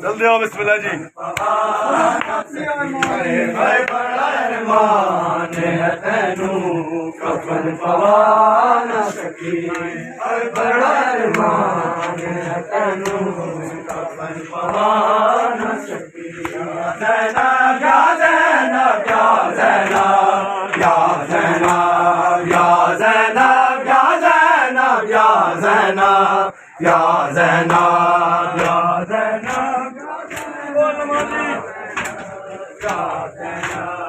जल्दी आओ बिस्मिल्लाह जी। कफन पवान सकी बड़ा अरमान है तैनू कफन पवान सकी ज़ैनब या ज़ैनब या ज़ैनब या ज़ैनब या ज़ैनब या ज़ैनब या ज़ैनब या ज़ैनब या ज़ैनब बोल मौली या ज़ैनब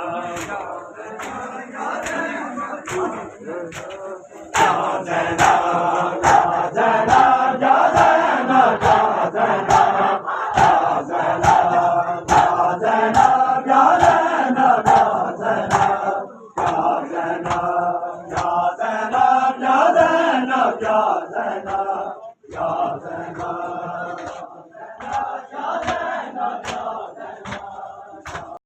Ya Zainab,